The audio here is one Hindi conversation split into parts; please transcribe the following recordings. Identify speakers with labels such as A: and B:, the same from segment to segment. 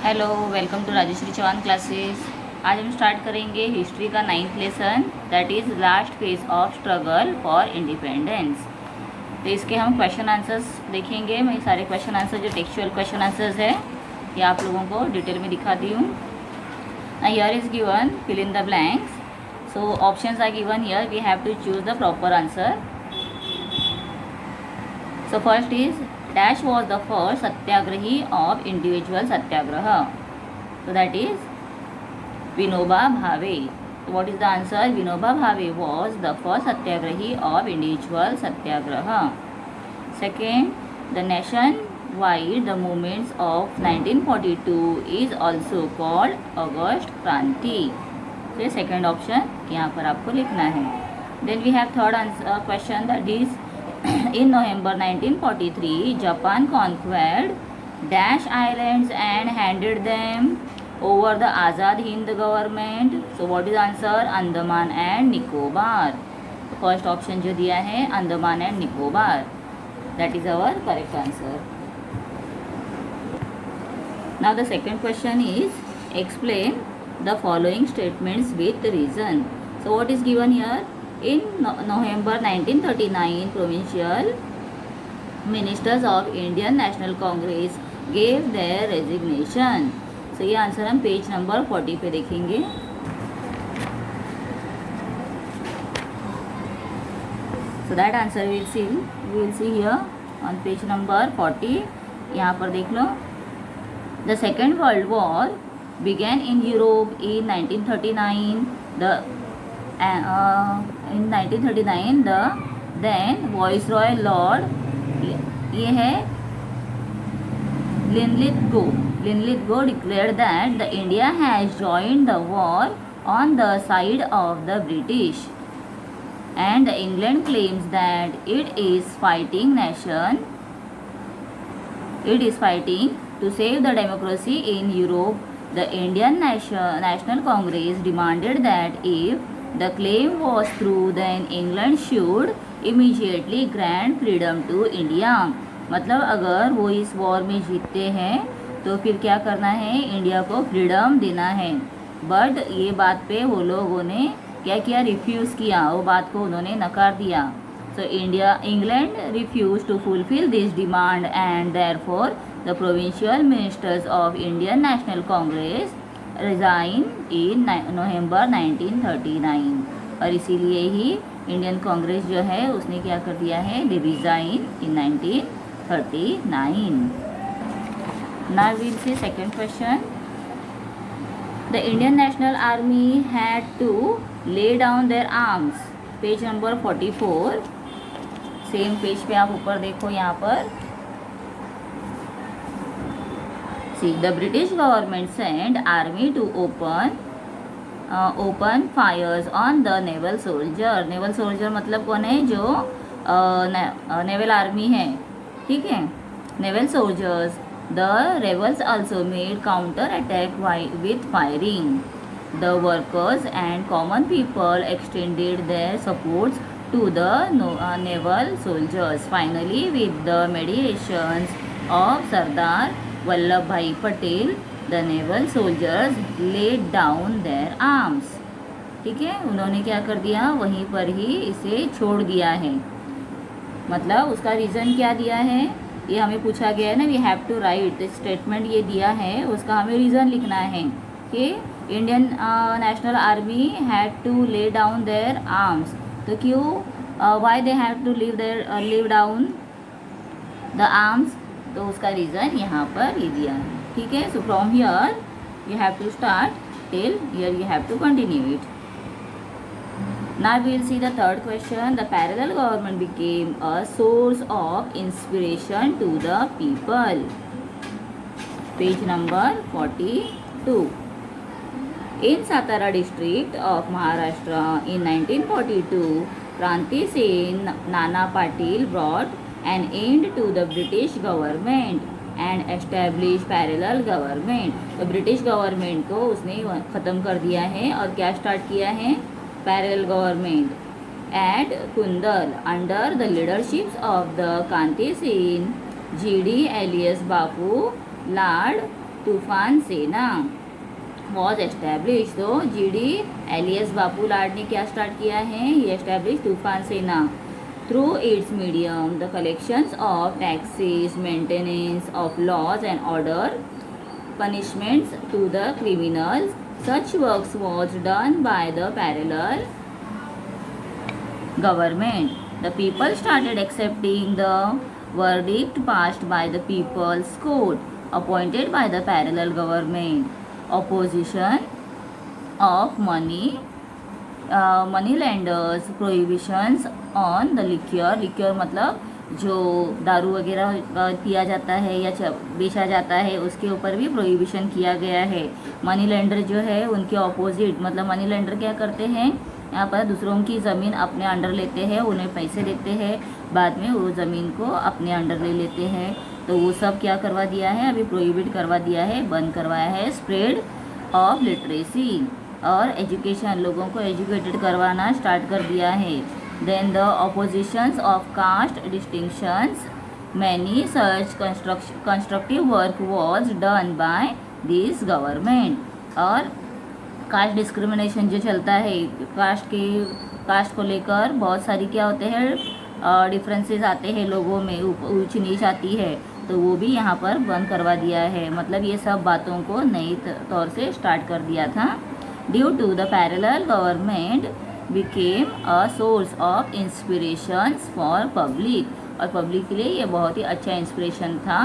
A: Hello, welcome to Rajeshree Chauhan classes. आज हम स्टार्ट करेंगे हिस्ट्री का 9th lesson, that is last phase of struggle for independence. तो इसके हम क्वेश्चन आंसर्स देखेंगे। मैं सारे क्वेश्चन आंसर जो टेक्सचुअल क्वेश्चन आंसर्स है ये आप लोगों को डिटेल में दिखा दी हूँ। Here is given fill in the blanks. So options are given here, we have to choose the proper answer. So first is dash was the first satyagrahi of individual satyagraha. So that is Vinoba Bhave. So what is the answer? Vinoba Bhave was the first satyagrahi of individual satyagraha. Second, the nationwide the movements of 1942 is also called August Kranti. So ये second option यहाँ पर आपको लिखना है. Then we have third answer question, that is in November 1943, Japan conquered dash islands and handed them over the Azad Hind government. So what is the answer? Andaman and Nicobar. So first option जो दिया है Andaman and Nicobar, that is our correct answer. Now the second question is explain the following statements with reason. So what is given here? In November 1939, provincial ministers of Indian National Congress gave their resignation. So ये आंसर हम पेज नंबर 40 पे देखेंगे. So that answer we will see here on page number 40. यहाँ पर देख लो. The Second World War began in Europe in 1939. In 1939 the then Viceroy Lord ये है Linlithgow declared that the India has joined the war on the side of the British, and England claims that it is fighting to save the democracy in Europe. The Indian National Congress demanded that if the claim was true, then England should immediately grant freedom to India. मतलब अगर वो इस वॉर में जीतते हैं तो फिर क्या करना है, इंडिया को फ्रीडम देना है. बट ये बात पे वो लोगों ने क्या किया, रिफ्यूज़ किया, वो बात को उन्होंने नकार दिया. So England refuse to fulfil this demand and therefore the provincial ministers of Indian National Congress resign in November 1939. और इसीलिए ही इंडियन कांग्रेस जो है उसने क्या कर दिया है, resign in 1939. Now we will see second question. The Indian National Army had to lay down their arms. Page number 44. Same page पे आप ऊपर देखो यहाँ पर. The British government sent army to open fires on the naval soldier. naval soldier मतलब कौन है, जो naval army है, ठीक है, naval soldiers. The rebels also made counter attack with firing. The workers and common people extended their supports to the naval soldiers. Finally, with the mediations of Sardar Vallabhbhai Patel, the naval soldiers laid down their arms. ठीक है, उन्होंने क्या कर दिया, वहीं पर ही इसे छोड़ दिया है. मतलब उसका रीज़न क्या दिया है, ये हमें पूछा गया है ना, we have to write statement ये दिया है, उसका हमें रीज़न लिखना है कि Indian National Army had to lay down their arms. तो क्यों, why they have to leave down the arms, तो उसका रीज़न यहाँ पर ये दिया है. ठीक है. So from here you have to start till here you have to continue it. Now we will see the third question. The parallel government became a source of inspiration to the people. Page number 42. In Satara district of Maharashtra in 1942, Kranti Sen Nana Patil brought an end to the British government and established parallel government. तो ब्रिटिश गवर्नमेंट को उसने ख़त्म कर दिया है और क्या स्टार्ट किया है, parallel government at Kundal under the leaderships of the Kanti Sen, GD alias Bapu, Lard तूफान सेना वॉज एस्टैब्लिश। तो जीडी एलियस बापू लाड ने क्या स्टार्ट किया है, ये establish Toofan Sena. Through its medium the collections of taxes, maintenance of laws and order, punishments to the criminals, such works was done by the parallel government. The people started accepting the verdict passed by the people's court appointed by the parallel government. Opposition of money lenders, prohibitions on the liquor, liquor मतलब जो दारू वगैरह पिया जाता है या बेचा जाता है उसके ऊपर भी प्रोहिबिशन किया गया है। मनी लेंडर जो है उनके ऑपोजिट, मतलब मनी लेंडर क्या करते हैं, यहाँ पर दूसरों की ज़मीन अपने अंडर लेते हैं, उन्हें पैसे देते हैं, बाद में वो ज़मीन को अपने अंडर ले लेते हैं। तो वो सब क्या करवा दिया है, अभी प्रोहिबिट करवा दिया है, बंद करवाया है। स्प्रेड ऑफ लिटरेसी और एजुकेशन, लोगों को एजुकेटेड करवाना स्टार्ट कर दिया है। Then the oppositions of caste distinctions, many such constructive work was done by this government. और कास्ट डिस्क्रिमिनेशन जो चलता है, कास्ट को लेकर बहुत सारी क्या होते हैं डिफरेंसेस आते हैं लोगों में, ऊंच नीच आती है, तो वो भी यहाँ पर बंद करवा दिया है। मतलब ये सब बातों को नई तौर से स्टार्ट कर दिया था। Due to the parallel government became a source of inspirations for public, और पब्लिक के लिए ये बहुत ही अच्छा इंस्पिरेशन था।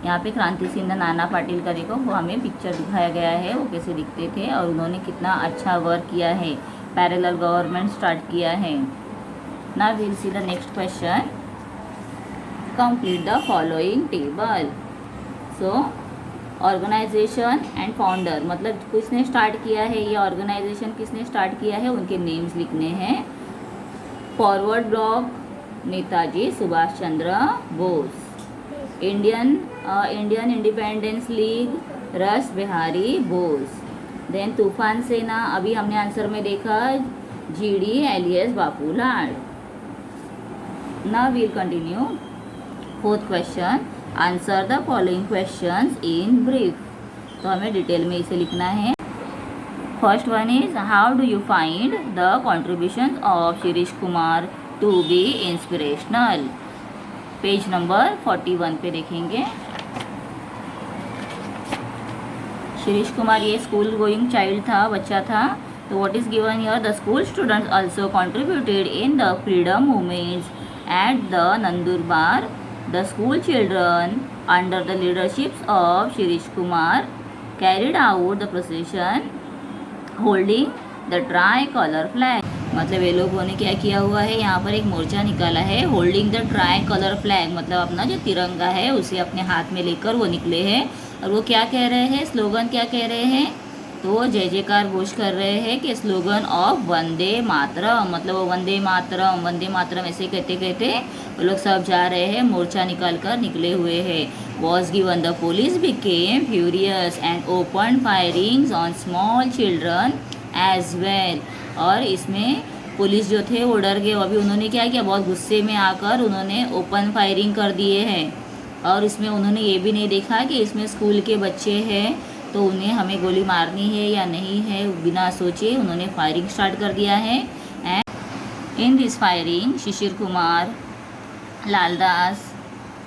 A: यहाँ पे क्रांति सिंह नाना पाटेलकर को वो हमें पिक्चर दिखाया गया है, वो कैसे दिखते थे और उन्होंने कितना अच्छा वर्क किया है, पैरेलल गवर्नमेंट स्टार्ट किया है। Now we will see the next question. Complete the following table. So organization and founder, मतलब किसने स्टार्ट किया है, ये ऑर्गेनाइजेशन किसने स्टार्ट किया है, उनके नेम्स लिखने हैं। Forward block Netaji Subhash Chandra Bose. Indian independence league रास बिहारी बोस। देन तूफान सेना, अभी हमने आंसर में देखा GD alias Bapu Lad. Now we'll continue. Fourth question, answer the following questions in brief. तो हमें डिटेल में इसे लिखना है। First one is how do you find the contribution of Shirish Kumar to be inspirational. Page number 41 पे देखेंगे। शिरीष कुमार ये स्कूल गोइंग चाइल्ड था, बच्चा था। तो what is given here, the school students also contributed in the freedom movements at the Nandurbar. The school children, under the leadership of Shirish Kumar, carried out the procession holding the tricolor flag. मतलब ये लोगों ने क्या किया हुआ है, यहाँ पर एक मोर्चा निकाला है, होल्डिंग द ट्राइकलर फ्लैग, मतलब अपना जो तिरंगा है उसे अपने हाथ में लेकर वो निकले हैं। और वो क्या कह रहे हैं, स्लोगन क्या कह रहे हैं, तो जय जयकार घोष कर रहे हैं कि स्लोगन ऑफ वंदे मातरम, मतलब वो वंदे मातरम ऐसे कहते कहते वो लोग सब जा रहे हैं, मोर्चा निकाल कर निकले हुए हैं। Was given the police became furious and open firings on small children as well. और इसमें पुलिस जो थे वो डर गए, अभी उन्होंने क्या किया, बहुत गुस्से में आकर उन्होंने ओपन फायरिंग कर दिए हैं। और इसमें उन्होंने ये भी नहीं देखा कि इसमें स्कूल के बच्चे हैं तो उन्हें हमें गोली मारनी है या नहीं है, बिना सोचे उन्होंने फायरिंग स्टार्ट कर दिया है। And in this firing Shishir Kumar, Laldas,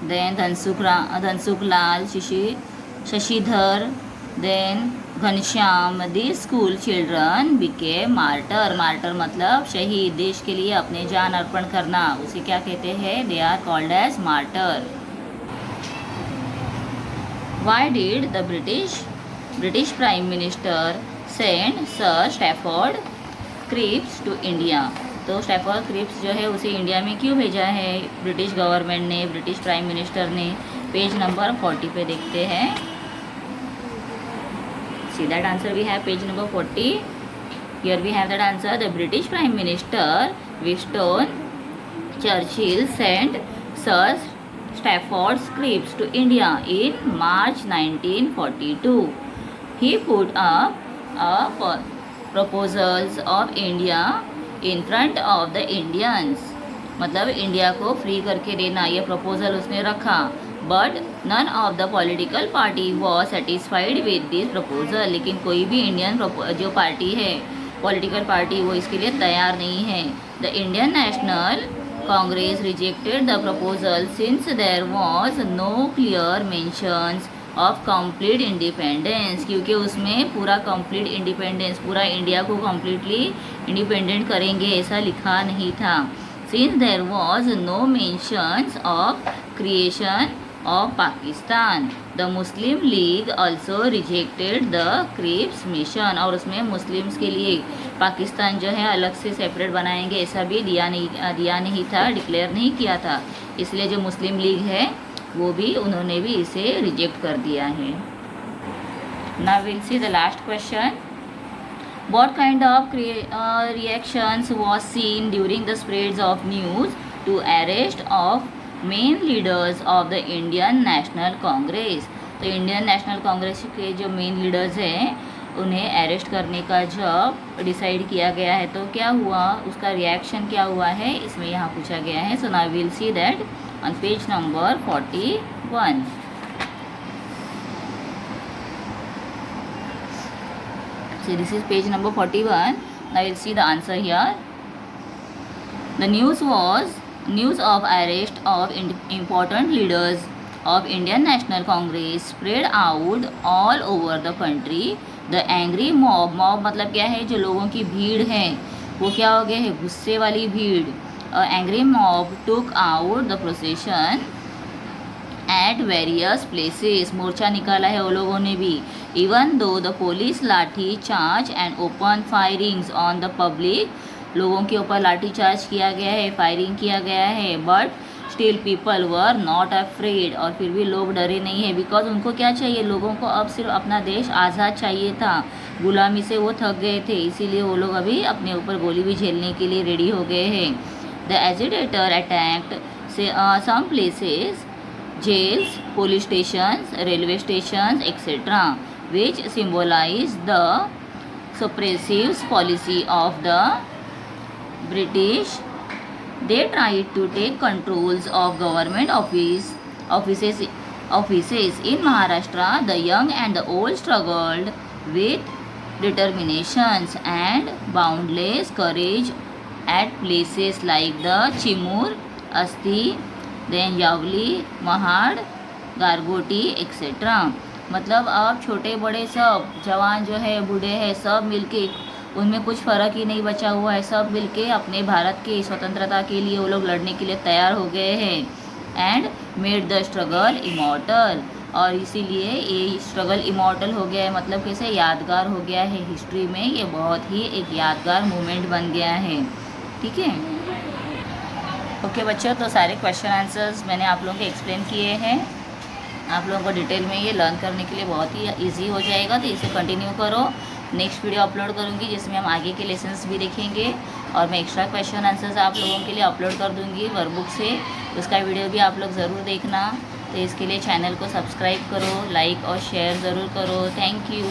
A: then Dhansukh Lal, Shashidhar, then Ghanshyam, this school children became martyr. Martyr मतलब शहीद, देश के लिए अपने जान अर्पण करना, उसे क्या कहते हैं, they are called as martyr. Why did the British prime minister send sir Stafford Cripps to India. तो स्टैफोर्ड क्रिप्स जो है उसे इंडिया में क्यों भेजा है ब्रिटिश गवर्नमेंट ने, ब्रिटिश प्राइम मिनिस्टर ने। पेज नंबर 40 पे देखते हैं। See that answer we have page number 40। Here we have that answer, the British prime minister Winston Churchill sent sir Stafford Cripps to India in March 1942. He put up proposals of India in front of the Indians, मतलब इंडिया को फ्री करके देना, ये प्रपोजल उसने रखा। But none of the political party was satisfied with this proposal. लेकिन कोई भी इंडियन जो पार्टी है, पॉलिटिकल पार्टी, वो इसके लिए तैयार नहीं है। The Indian National Congress rejected the proposal since there was no clear mentions of complete independence, क्योंकि उसमें पूरा कंप्लीट इंडिपेंडेंस, पूरा इंडिया को कम्प्लीटली इंडिपेंडेंट करेंगे ऐसा लिखा नहीं था। Since there was no mentions of creation of Pakistan, the Muslim League also rejected the Cripps mission, और उसमें मुस्लिम्स के लिए पाकिस्तान जो है अलग से सेपरेट बनाएंगे ऐसा भी दिया नहीं था, डिक्लेयर नहीं किया था। इसलिए जो मुस्लिम लीग है वो भी उन्होंने भी इसे रिजेक्ट कर दिया है। Now will see the last question. What kind of reactions was seen during the spreads of news to arrest of main leaders of the Indian National Congress? तो इंडियन नेशनल कांग्रेस के जो मेन लीडर्स हैं उन्हें अरेस्ट करने का जब डिसाइड किया गया है तो क्या हुआ, उसका रिएक्शन क्या हुआ है, इसमें यहाँ पूछा गया है। So now will see that on page number 41. So this is page number 41. Now we'll see the answer here. The news of arrest of important leaders of Indian National Congress spread out all over the country. The angry mob मतलब क्या है, जो लोगों की भीड़ है वो क्या हो गया है, गुस्से वाली भीड़। Angry mob took out the procession at various places, मोर्चा निकाला है वो लोगों ने भी। Even though the police लाठी charge and open firings on the public, लोगों के ऊपर लाठी चार्ज किया गया है, फायरिंग किया गया है, but still people were not afraid, और फिर भी लोग डरे नहीं है। बिकॉज उनको क्या चाहिए, लोगों को अब सिर्फ अपना देश आज़ाद चाहिए था, गुलामी से वो थक गए थे, इसीलिए वो लोग अभी अपने ऊपर गोली भी झेलने के लिए रेडी हो गए हैं। The agitator attacked some places, jails, police stations, railway stations, etc., which symbolize the suppressive policy of the British. They tried to take controls of government offices in Maharashtra. The young and the old struggled with determinations and boundless courage at places like the Chimur, Asti, then Yawali, Mahad, Gargoti etcetera. मतलब अब छोटे बड़े सब, जवान जो है, बूढ़े हैं, सब मिलके, उनमें कुछ फ़र्क ही नहीं बचा हुआ है, सब मिलके अपने भारत की स्वतंत्रता के लिए वो लोग लड़ने के लिए तैयार हो गए हैं। And made the struggle immortal, और इसीलिए ये स्ट्रगल इमॉर्टल हो गया है, मतलब कैसे, यादगार हो गया है हिस्ट्री में, ये बहुत ही एक यादगार मोमेंट बन गया है। ठीक है, ओके बच्चों, तो सारे क्वेश्चन आंसर्स मैंने आप लोगों को एक्सप्लेन किए हैं। आप लोगों को डिटेल में ये लर्न करने के लिए बहुत ही इजी हो जाएगा, तो इसे कंटिन्यू करो। नेक्स्ट वीडियो अपलोड करूँगी जिसमें हम आगे के लेसन्स भी देखेंगे, और मैं एक्स्ट्रा क्वेश्चन आंसर्स आप लोगों के लिए अपलोड कर दूँगी वर्कबुक से, उसका वीडियो भी आप लोग ज़रूर देखना। तो इसके लिए चैनल को सब्सक्राइब करो, लाइक और शेयर ज़रूर करो। Thank you.